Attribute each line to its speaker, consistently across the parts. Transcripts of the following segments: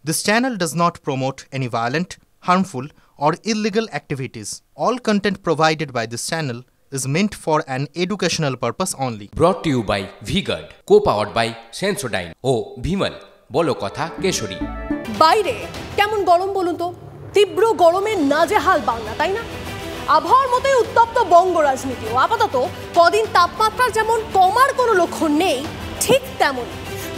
Speaker 1: This channel does not promote any violent, harmful, or illegal activities. All content provided by this channel is meant for an educational purpose only.
Speaker 2: Brought to you by V-Guard, co-powered by Sensodyne O Vimal, বলো কথা কেশরী।
Speaker 3: বাইরে কেমন গরম বলুন তো, তীব্র গরমে নাজেহাল বাংলা, তাই না? আবহাওয়ার মতোই উত্তপ্ত বঙ্গ রাজনীতিও। আপাতত কদিন তাপমাত্রার যেমন কমার কোনো লক্ষণ নেই, ঠিক তেমন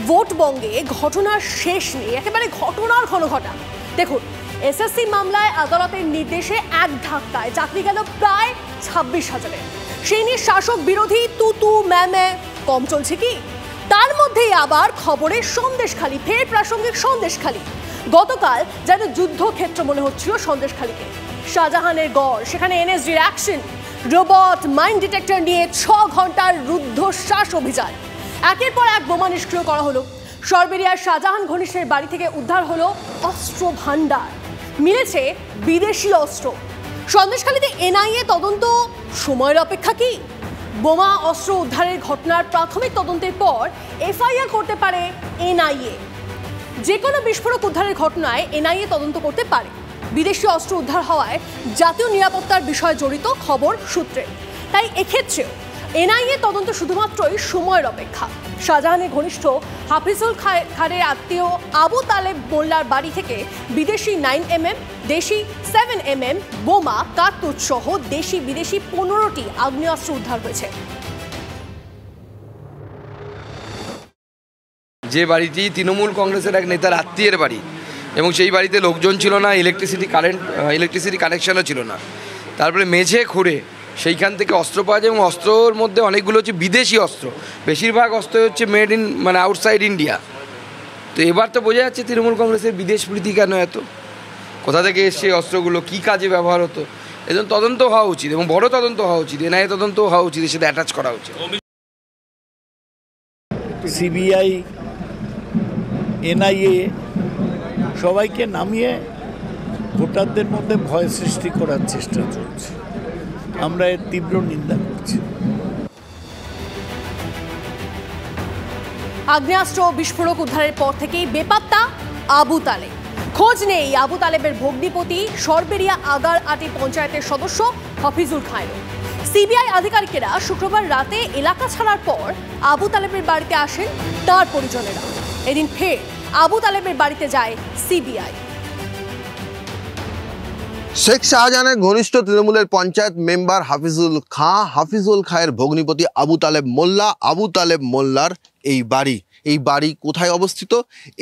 Speaker 3: ভোটবঙ্গে ঘটনার শেষ নেই, একেবারে ঘটনার ঘনঘটা। দেখুন, এসএসসি মামলায় আদালতের নির্দেশে এক ধাক্কায় চাকরি গেল প্রায় 26,000। সেই নিয়ে শাসক বিরোধী তুতু ম্যামে কম চলছে কি? তার মধ্যেই আবার খবরের সন্দেশখালি, ফের প্রাসঙ্গিক সন্দেশখালি। গতকাল যেন যুদ্ধক্ষেত্র মনে হচ্ছিল সন্দেশখালিকে। শাহজাহানের গড়, সেখানে এনএসজির অ্যাকশন, রোবট, মাইন্ড ডিটেক্টর নিয়ে 6 ঘন্টার রুদ্ধশ্বাস অভিযান। একের পর এক বোমা নিষ্ক্রিয় করা হলো। সরবেরিয়ার শাহজাহান ঘনিষ্ঠের বাড়ি থেকে উদ্ধার হলো অস্ত্র ভান্ডার, মিলেছে বিদেশি অস্ত্র। সন্দেশখালীতে এনআইএ তদন্ত সময়ের অপেক্ষা কি? বোমা অস্ত্র উদ্ধারের ঘটনার প্রাথমিক তদন্তের পর এফআইআর করতে পারে এনআইএ। যে কোনো বিস্ফোরক উদ্ধারের ঘটনায় এনআইএ তদন্ত করতে পারে। বিদেশি অস্ত্র উদ্ধার হওয়ায় জাতীয় নিরাপত্তার বিষয় জড়িত খবর সূত্রে। তাই এক্ষেত্রেও এনআইএ তদন্ত শুধুমাত্রই সময়ের অপেক্ষা। শাহজাহানের ঘনিষ্ঠ হাফিজুল খানের আত্মীয় আবু তালেব মোল্লার বাড়ি থেকে বিদেশি 9mm, দেশি 7mm বোমা, কার্তুজ সহ দেশি বিদেশি 15টি আগ্নেয়াস্ত্র উদ্ধার হয়েছে।
Speaker 4: যে বাড়িটি তৃণমূল কংগ্রেসের এক নেতার আত্মীয়ের বাড়ি, এবং সেই বাড়িতে লোকজন ছিল না, ইলেকট্রিসিটি কানেকশনও ছিল না। তারপরে মেঝে খুঁড়ে সেইখান থেকে অস্ত্র পাওয়া যায়, এবং অস্ত্রর মধ্যে অনেকগুলো হচ্ছে বিদেশি অস্ত্র। বেশিরভাগ অস্ত্র হচ্ছে মেড ইন, মানে আউটসাইড ইন্ডিয়া। তো এবার তো বোঝা যাচ্ছে তৃণমূল কংগ্রেসের বিদেশ প্রীতি কেন এত, কোথা থেকে এসছে অস্ত্রগুলো, কী কাজে ব্যবহার হতো। এজন্য তদন্ত হওয়া উচিত, এবং বড় তদন্ত হওয়া উচিত, এনআইএ তদন্ত হওয়া উচিত, এর সাথে অ্যাটাচ করা উচিত।
Speaker 5: সিবিআই, এনআইএ সবাইকে নামিয়ে ভোটারদের মধ্যে ভয় সৃষ্টি করার চেষ্টা চলছে। আমরা এর তীব্র নিন্দা করছি।
Speaker 3: আগ্নেয়াস্ত্র বিস্ফোরক উদ্ধারের পর থেকেই বেপাত্তা আবু তালেব। খোঁজ নেই আবু তালেবের ভগ্নিপতি সরবেরিয়া আগার আটি পঞ্চায়েতের সদস্য হাফিজুল খানের। সিবিআই আধিকারিকেরা শুক্রবার রাতে এলাকা ছাড়ার পর আবু তালেবের বাড়িতে আসেন তার পরিজনেরা। এদিন ফের আবু তালেবের বাড়িতে যায় সিবিআই।
Speaker 6: শেখ শাহজাহানের ঘনিষ্ঠ তৃণমূলের পঞ্চায়েত মেম্বার হাফিজুল খাঁয়ের ভগ্নিপতি আবু তালেব মোল্লার এই বাড়ি কোথায় অবস্থিত?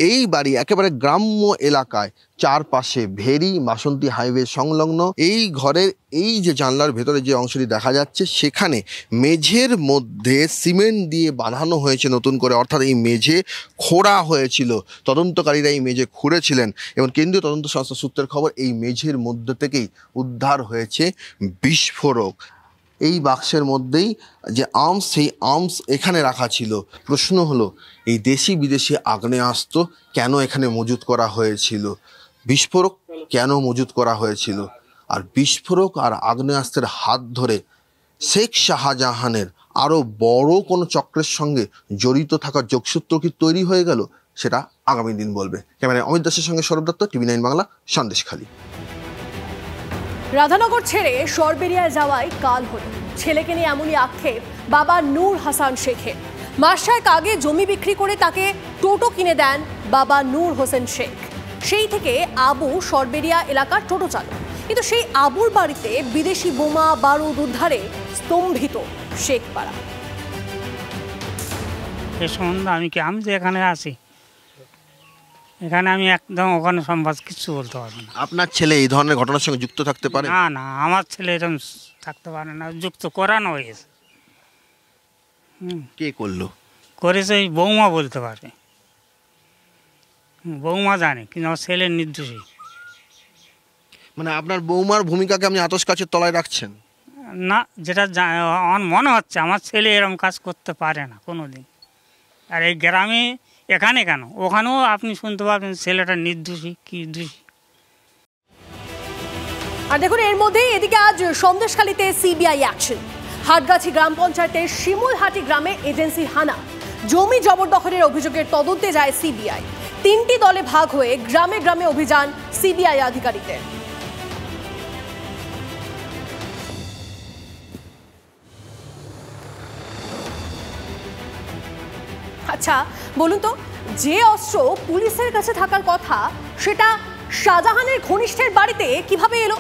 Speaker 6: এই বাড়ি একেবারে গ্রাম্য এলাকায়, চারপাশে ভেরি, বাসন্তী হাইওয়ে সংলগ্ন। এই ঘরের এই যে জানলার ভেতরে যে অংশটি দেখা যাচ্ছে, সেখানে মেঝের মধ্যে সিমেন্ট দিয়ে বাঁধানো হয়েছে নতুন করে, অর্থাৎ এই মেঝে খোঁড়া হয়েছিল। তদন্তকারীরা এই মেঝে খুঁড়েছিলেন, এবং কেন্দ্রীয় তদন্ত সংস্থা সূত্রের খবর এই মেঝের মধ্যে থেকেই উদ্ধার হয়েছে বিস্ফোরক। এই বাক্সের মধ্যেই যে আর্মস, সেই আর্মস এখানে রাখা ছিল। প্রশ্ন হলো, এই দেশি বিদেশি আগ্নেয়াস্ত্র কেন এখানে মজুত করা হয়েছিল? বিস্ফোরক কেন মজুত করা হয়েছিল? আর বিস্ফোরক আর আগ্নেয়াস্ত্রের হাত ধরে শেখ শাহজাহানের আরও বড় কোনো চক্রের সঙ্গে জড়িত থাকার যোগসূত্র কি তৈরি হয়ে গেল? সেটা আগামী দিন বলবে। ক্যামেরায় অমিত দাসের সঙ্গে সৌরভ দত্ত, TV9 বাংলা, সন্দেশখালী।
Speaker 3: রাধানগর ছেড়ে সরবেরিয়ায় যাওয়ায় কাল হলো। ছেলেকে নিয়ে এমনই আক্ষেপ বাবা নূর হাসান শেখের। মাস 6 আগে জমি বিক্রি করে তাকে টোটো কিনে দেন বাবা নূর হোসেন শেখ। সেই থেকে আবু সরবেরিয়া এলাকার টোটো চালক। কিন্তু সেই আবুর বাড়িতে বিদেশি বোমা বারুদ উদ্ধারে স্তম্ভিত শেখ পাড়া।
Speaker 7: এ সম্বন্ধে আমি যে এখানে আছি, এখানে আমি একদম ওখানে সম্বাদ কিছু বলতে পারবো না।
Speaker 6: আপনার ছেলে এই ধরনের ঘটনার সঙ্গে যুক্ত থাকতে পারে?
Speaker 7: না, আমার ছেলে এরকম থাকতে পারে না, যুক্ত করানো হয়েছে।
Speaker 6: কে করলো?
Speaker 7: করেছে ওই বৌমা বলতে পারে, বৌমা জানে, কিন্তু আমার ছেলের নির্দোষী।
Speaker 6: মানে আপনার বৌমার ভূমিকাকে আপনি আতশ কাচের তলায় রাখছেন?
Speaker 7: না, যেটা আমার মনে হচ্ছে আমার ছেলে এরকম কাজ করতে পারে না কোনোদিন। আর এই গ্রামে, এখানে কেন, ওখানেও আপনি শুনতে পাবেন ছেলেটা নির্দোষী কি দোষী।
Speaker 3: আর দেখুন, এর মধ্যেই এদিকে আজ সন্দেশখালীতে সিবিআই অ্যাকশন। হাটগাছি গ্রাম পঞ্চায়েতের শিমুলহাটি গ্রামে এজেন্সি হানা, জমি জবরদখলের অভিযোগের তদন্তে যায় সিবিআই। তিনটি দলে ভাগ হয়ে গ্রামে গ্রামে অভিযান সিবিআই আধিকারিকদের। আচ্ছা বলুন তো, যে অস্ত্র পুলিশের কাছে থাকার কথা সেটা শাহজাহানের ঘনিষ্ঠের বাড়িতে কিভাবে এলো?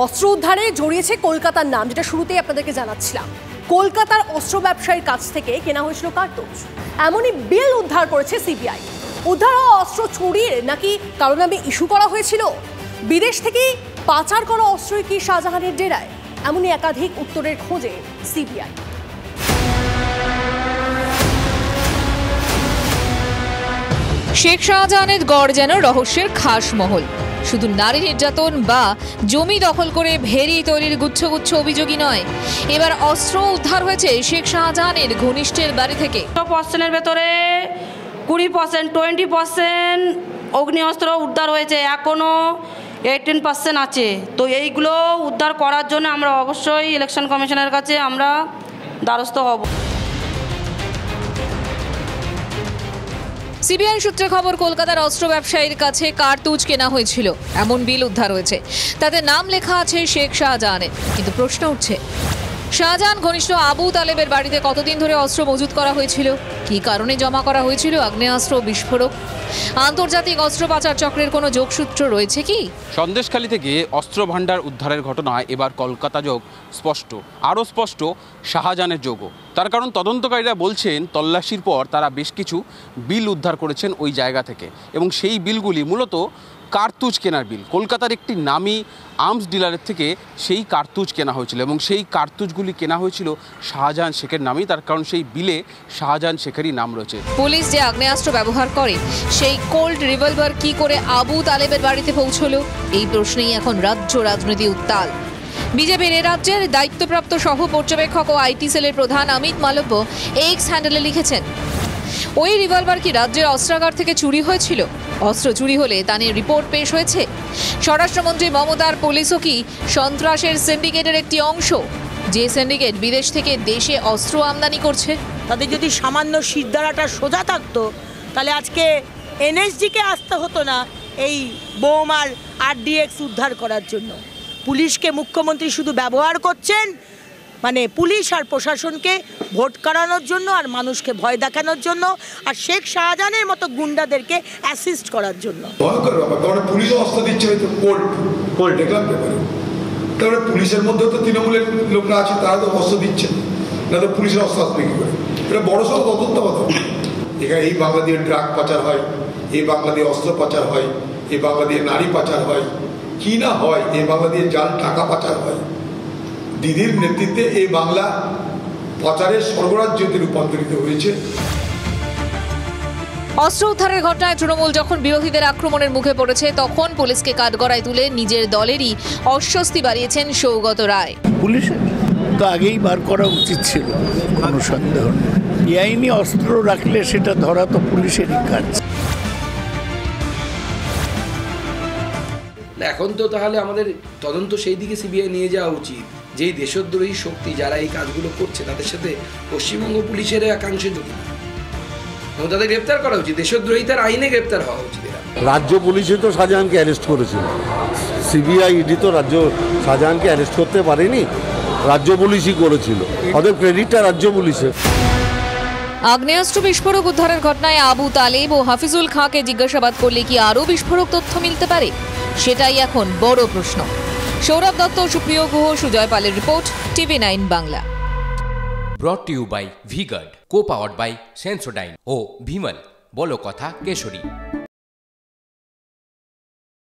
Speaker 3: অস্ত্র উদ্ধারে জড়িয়েছে কলকাতার নাম, যেটা শুরুতেই আপনাদেরকে জানাচ্ছিলাম। কলকাতার অস্ত্র ব্যবসায়ীর কাছ থেকে কেনা হয়েছিল কার্তুজ, এমনই বিল উদ্ধার করেছে সিবিআই। উদ্ধার হওয়া অস্ত্র চুরির নাকি কারো নামে ইস্যু করা হয়েছিল? বিদেশ থেকে পাচার করা অস্ত্রই কি শাহজাহানের ডেরায়? এমনই একাধিক উত্তরের খোঁজে সিবিআই।
Speaker 8: শেখ শাহজাহানের গড় যেন রহস্যের খাস মহল। শুধু নারী নির্যাতন বা জমি দখল করে ভেরি তৈরির গুচ্ছ গুচ্ছ অভিযোগই নয়, এবার অস্ত্র উদ্ধার হয়েছে শেখ শাহজাহানের ঘনিষ্ঠের বাড়ি থেকে।
Speaker 9: 100%-এর ভেতরে 20%, 20% অগ্নিঅস্ত্র উদ্ধার হয়েছে, এখনো 18% আছে। তো এইগুলো উদ্ধার করার জন্য আমরা অবশ্যই ইলেকশন কমিশনের কাছে আমরা দ্বারস্থ হব।
Speaker 8: সিবিআই সূত্রে খবর, কলকাতার অস্ত্র ব্যবসায়ীর কাছে কার্তুজ কেনা হয়েছিল, এমন বিল উদ্ধার হয়েছে। তাতে নাম লেখা আছে শেখ শাহজাহানের। কিন্তু প্রশ্ন উঠছে, শাহজাহান ঘনিষ্ঠ আবু তালেবের বাড়িতে কতদিন ধরে অস্ত্র মজুত করা হয়েছিল? কী কারণে জমা করা হয়েছিল আগ্নেয়াস্ত্র বিস্ফোরক? আন্তর্জাতিক অস্ত্র পাচার চক্রের কোনো যোগসূত্র রয়েছে কি?
Speaker 10: সন্দেশখালী থেকে অস্ত্র ভাণ্ডার উদ্ধারের ঘটনায় এবার কলকাতা যোগ স্পষ্ট, আরও স্পষ্ট শাহজাহানের যোগও। তার কারণ তদন্তকারীরা বলছেন তল্লাশির পর তারা বেশ কিছু বিল উদ্ধার করেছেন ওই জায়গা থেকে, এবং সেই বিলগুলি মূলত কার্তুজ কেনার বিল। কলকাতার একটি নামী আর্মস ডিলারের থেকে সেই কার্তুজ কেনা হয়েছিল, এবং সেই কার্তুজগুলি কেনা হয়েছিল শাহজাহান শেখের নামেই। তার কারণ সেই বিলে শাহজাহান শেখেরই নাম রয়েছে।
Speaker 8: পুলিশ যে আগ্নেয়াস্ত্র ব্যবহার করে সেই কোল্ড রিভলভার কি করে আবু তালেবের বাড়িতে পৌঁছলো, এই প্রশ্নেই এখন রাজ্য রাজনীতি উত্তাল। বিজেপির এ রাজ্যের দায়িত্বপ্রাপ্ত সহ পর্যবেক্ষক ও আইটি সেলের প্রধান অমিত মালব্য এক্স হ্যান্ডেলে লিখেছেন, ওই রিভলভার কি রাজ্যের অস্ত্রাগার থেকে চুরি হয়েছিল? অস্ত্র চুরি হলে তা নিয়ে রিপোর্ট পেশ হয়েছে। স্বরাষ্ট্রমন্ত্রী মমতার পুলিশও কি সন্ত্রাসের সিন্ডিকেটের একটি অংশ, যে সিন্ডিকেট বিদেশ থেকে দেশে অস্ত্র আমদানি করছে?
Speaker 11: তাদের যদি সামান্য শিরদাঁড়াটা সোজা থাকতো তাহলে আজকে এনএসজিকে আসতে হতো না এই বোমার আরডিএক্স উদ্ধার করার জন্য। পুলিশকে মুখ্যমন্ত্রী শুধু ব্যবহার করছেন, মানে পুলিশ আর প্রশাসনকে ভোট করানোর জন্য আর মানুষকে ভয় দেখানোর জন্য, আর শেখ শাহজাহানের মতো গুন্ডাদেরকে অ্যাসিস্ট করার জন্য।
Speaker 12: ভয়ঙ্কর ব্যাপার, কারণ পুলিশও অস্ত্র দিচ্ছে, হয়তো কোল্ড দেখলাম ব্যাপারে। তারপরে পুলিশের মধ্যেও তো তৃণমূলের লোকরা আছে, তারা তো অস্ত্র দিচ্ছে না, তো পুলিশের অস্ত্র আসবে কি করে? এটা বড় সড়ো তদন্ত কথা। এখানে এই বাংলা দিয়ে ড্রাগ পাচার হয়, এই বাংলা দিয়ে অস্ত্র পাচার হয়, এই বাংলা দিয়ে নারী পাচার হয়, কি না হয়, এই বাংলা দিয়ে জাল টাকা পাচার হয়। দিদির নেতৃত্বে এই বাংলা পাচারের স্বর্গরাজ্যতে রূপান্তরিত হয়েছে।
Speaker 8: অস্ত্র উদ্ধারের ঘটনায় তৃণমূল যখন বিরোধীদের আক্রমণের মুখে পড়েছে, তখন পুলিশকে কাঠগড়ায় তুলে নিজের দলেরই অস্বস্তি বাড়িয়েছেন সৌগত রায়।
Speaker 5: পুলিশের তো আগেই বার করা উচিত ছিল, কোনো সন্দেহ নেই। বেআইনি অস্ত্র রাখলে সেটা ধরা তো পুলিশেরই কাজ।
Speaker 4: এখন তো তাহলে আমাদের তদন্ত সেই দিকে সিবিআই নিয়ে যাওয়া উচিত, যেই দেশদ্রোহী শক্তি যারা এই কাজগুলো করছে তাদের সাথে পশ্চিমবঙ্গ পুলিশের একাংশে জড়িত, এবং তাদের গ্রেপ্তার করা উচিত, দেশদ্রোহিতার আইনে গ্রেপ্তার হওয়া উচিত।
Speaker 13: রাজ্য পুলিশে তো শাহজাহানকে অ্যারেস্ট করেছিল, সিবিআই ইডি তো শাহজাহানকে অ্যারেস্ট করতে পারেনি, রাজ্য পুলিশই করেছিল, ওদের ক্রেডিটটা রাজ্য পুলিশের।
Speaker 8: আগ্নেয়াস্ত্র বিস্ফোরক উদ্ধারের ঘটনায় আবু তালেব ও হাফিজুল খাঁকে জিজ্ঞাসাবাদ করলে কি আরও বিস্ফোরক তথ্য মিলতে পারে? সেটাই এখন বড় প্রশ্ন। সৌরভ দত্ত, সুপ্রিয় গুহ, সুজয় পালের report, TV9 Bangla.
Speaker 2: Brought to you by V-Guard, co powered by Sensodyne ও ভিমল, বলো কথা কেশরী।